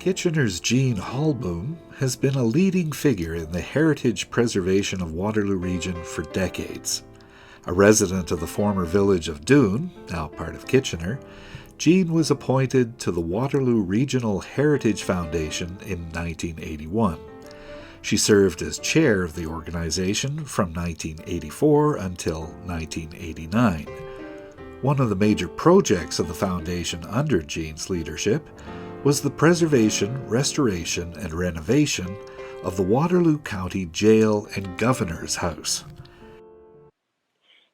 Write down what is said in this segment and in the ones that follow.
Kitchener's Jean Haalboom has been a leading figure in the heritage preservation of Waterloo Region for decades. A resident of the former village of Doon, now part of Kitchener, Jean was appointed to the Waterloo Regional Heritage Foundation in 1981. She served as chair of the organization from 1984 until 1989. One of the major projects of the foundation under Jean's leadership was the preservation, restoration, and renovation of the Waterloo County Jail and Governor's House.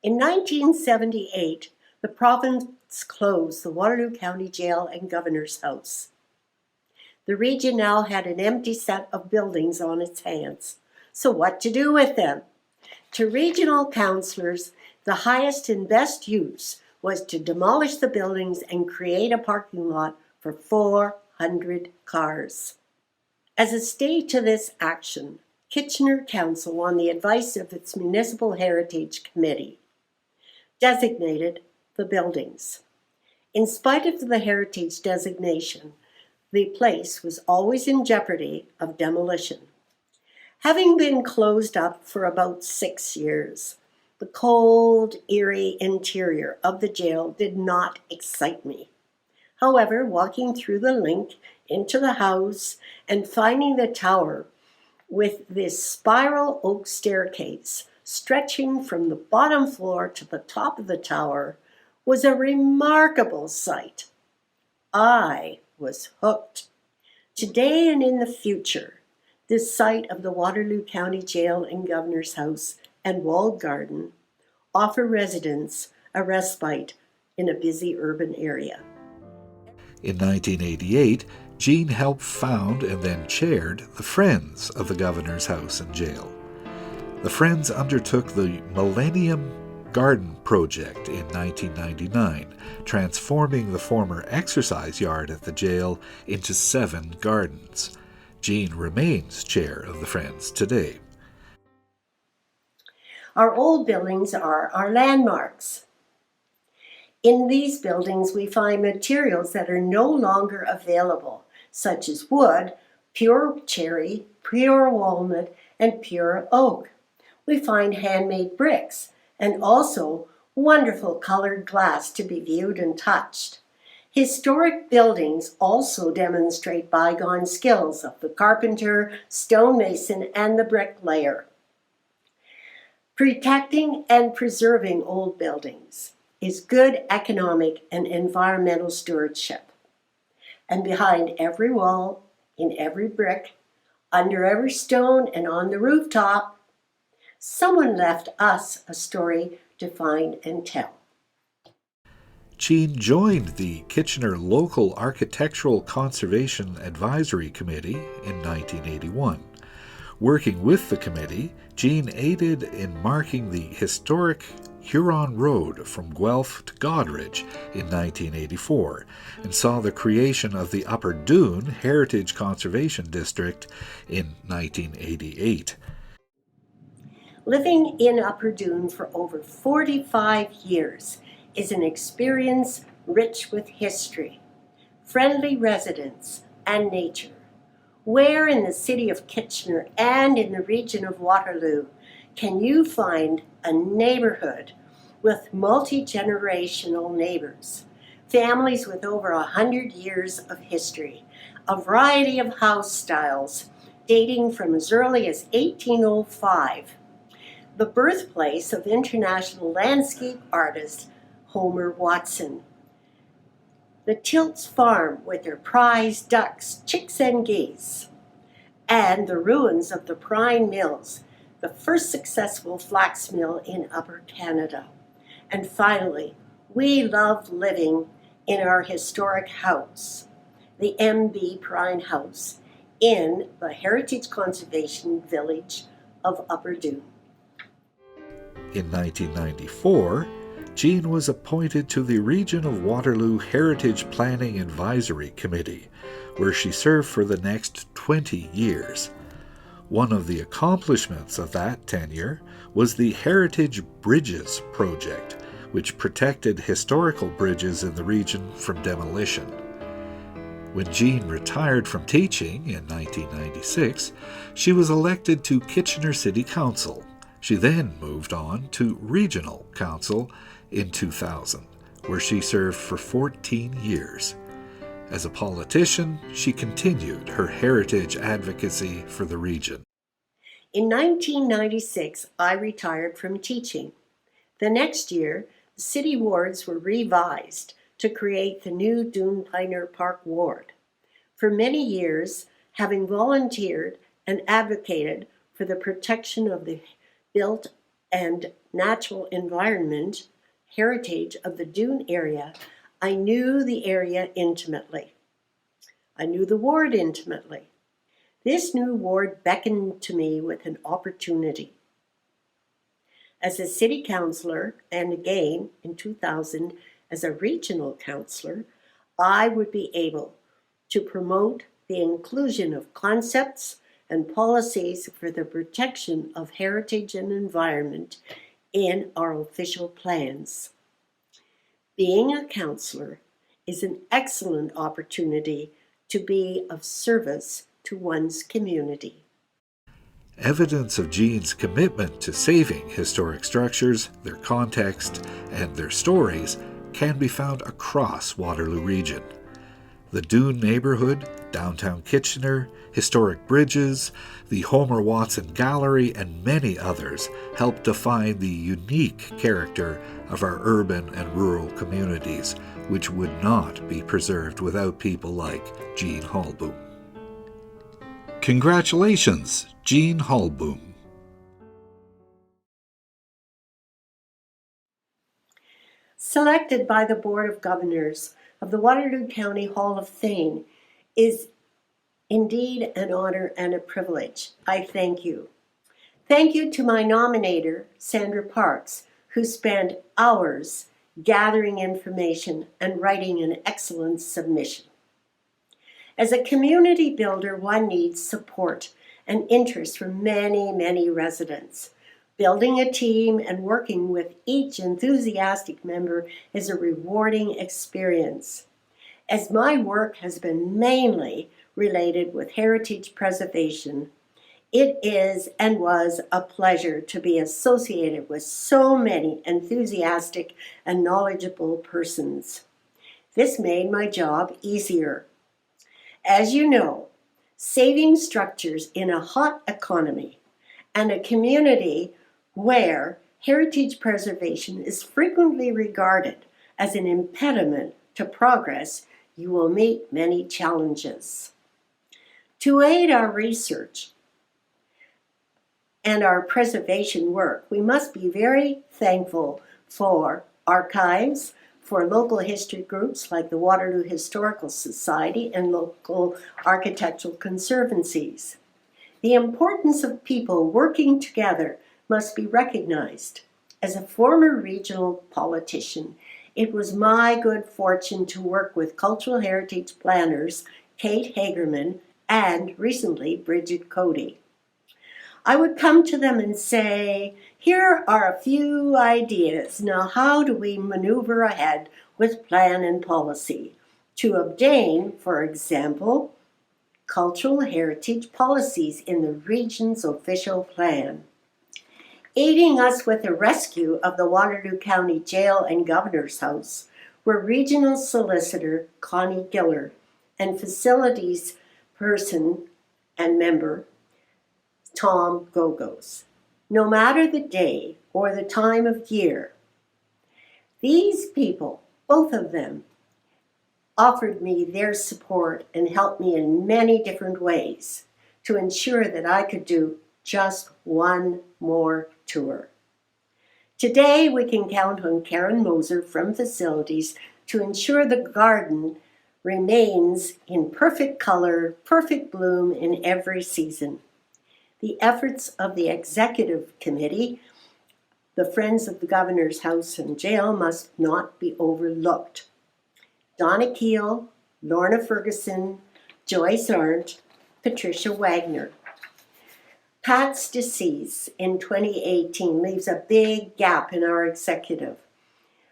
In 1978, the province closed the Waterloo County Jail and Governor's House. The region now had an empty set of buildings on its hands. So what to do with them? To regional councillors, the highest and best use was to demolish the buildings and create a parking lot for 400 cars. As a stay to this action, Kitchener Council, on the advice of its Municipal Heritage Committee, designated the buildings. In spite of the heritage designation, the place was always in jeopardy of demolition. Having been closed up for about 6 years, the cold, eerie interior of the jail did not excite me. However, walking through the link into the house and finding the tower with this spiral oak staircase stretching from the bottom floor to the top of the tower was a remarkable sight. I was hooked. Today and in the future, this site of the Waterloo County Jail and Governor's House and walled garden offer residents a respite in a busy urban area. In 1988, Jean helped found and then chaired the Friends of the Governor's House and Jail. The Friends undertook the Millennium Garden Project in 1999, transforming the former exercise yard at the jail into 7 gardens. Jean remains chair of the Friends today. Our old buildings are our landmarks. In these buildings, we find materials that are no longer available, such as wood, pure cherry, pure walnut, and pure oak. We find handmade bricks and also wonderful colored glass to be viewed and touched. Historic buildings also demonstrate bygone skills of the carpenter, stonemason, and the bricklayer. Protecting and preserving old buildings is good economic and environmental stewardship. And behind every wall, in every brick, under every stone, and on the rooftop, someone left us a story to find and tell. Jean joined the Kitchener Local Architectural Conservation Advisory Committee in 1981. Working with the committee, Jean aided in marking the historic Huron Road from Guelph to Goderich in 1984 and saw the creation of the Upper Doon Heritage Conservation District in 1988. Living in Upper Doon for over 45 years is an experience rich with history, friendly residents, and nature. Where in the city of Kitchener and in the region of Waterloo can you find a neighborhood with multi-generational neighbors, families with over 100 years of history, a variety of house styles dating from as early as 1805, the birthplace of international landscape artist Homer Watson, the Tilts Farm with their prize ducks, chicks, and geese, and the ruins of the Prine Mills, the first successful flax mill in Upper Canada. And finally, we love living in our historic house, the M.B. Prine House, in the Heritage Conservation Village of Upper Doon. In 1994, Jean was appointed to the Region of Waterloo Heritage Planning Advisory Committee, where she served for the next 20 years. One of the accomplishments of that tenure was the Heritage Bridges Project, which protected historical bridges in the region from demolition. When Jean retired from teaching in 1996, she was elected to Kitchener City Council. She then moved on to Regional Council in 2000, where she served for 14 years. As a politician, she continued her heritage advocacy for the region. In 1996, I retired from teaching. The next year, the city wards were revised to create the new Doon Pioneer Park ward. For many years, having volunteered and advocated for the protection of the built and natural environment heritage of the Doon area, I knew the area intimately. I knew the ward intimately. This new ward beckoned to me with an opportunity. As a city councillor, and again in 2000 as a regional councillor, I would be able to promote the inclusion of concepts and policies for the protection of heritage and environment in our official plans. Being a councillor is an excellent opportunity to be of service to one's community. Evidence of Jean's commitment to saving historic structures, their context, and their stories can be found across Waterloo Region. The Doon neighborhood, downtown Kitchener, historic bridges, the Homer Watson Gallery, and many others help define the unique character of our urban and rural communities, which would not be preserved without people like Jean Haalboom. Congratulations, Jean Haalboom. Selected by the Board of Governors of the Waterloo County Hall of Fame is indeed an honor and a privilege. I thank you. Thank you to my nominator, Sandra Parks, who spent hours gathering information and writing an excellent submission. As a community builder, one needs support and interest from many, many residents. Building a team and working with each enthusiastic member is a rewarding experience. As my work has been mainly related with heritage preservation, it is and was a pleasure to be associated with so many enthusiastic and knowledgeable persons. This made my job easier. As you know, saving structures in a hot economy and a community where heritage preservation is frequently regarded as an impediment to progress, you will meet many challenges. To aid our research and our preservation work, we must be very thankful for archives, for local history groups like the Waterloo Historical Society and local architectural conservancies. The importance of people working together must be recognized. As a former regional politician, it was my good fortune to work with cultural heritage planners Kate Hagerman and recently Bridget Cody. I would come to them and say, here are a few ideas. Now, how do we maneuver ahead with plan and policy to obtain, for example, cultural heritage policies in the region's official plan? Aiding us with the rescue of the Waterloo County Jail and Governor's House were Regional Solicitor Connie Giller and Facilities Person and Member Tom Gogos. No matter the day or the time of year, these people, both of them, offered me their support and helped me in many different ways to ensure that I could do just one more tour. Today, we can count on Karen Moser from Facilities to ensure the garden remains in perfect color, perfect bloom in every season. The efforts of the Executive Committee, the Friends of the Governor's House and Jail, must not be overlooked. Donna Keel, Lorna Ferguson, Joyce Arndt, Patricia Wagner. Pat's decease in 2018 leaves a big gap in our executive.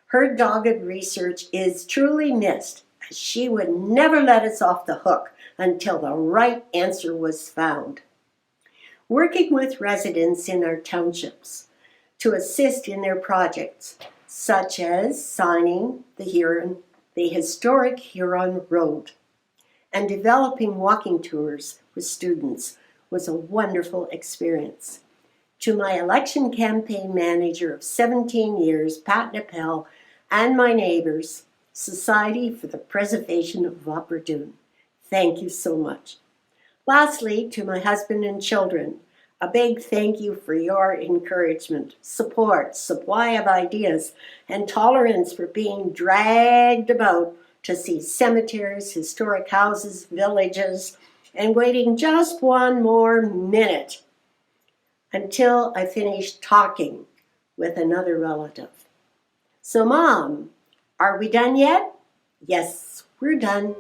Her dogged research is truly missed, She would never let us off the hook until the right answer was found. Working with residents in our townships to assist in their projects, such as signing the historic Huron Road, and developing walking tours with students was a wonderful experience. To my election campaign manager of 17 years, Pat Nappel, and my neighbors, Society for the Preservation of Upper Doon, thank you so much. Lastly, to my husband and children, a big thank you for your encouragement, support, supply of ideas, and tolerance for being dragged about to see cemeteries, historic houses, villages, and waiting just one more minute until I finished talking with another relative. So, Mom, are we done yet? Yes, we're done.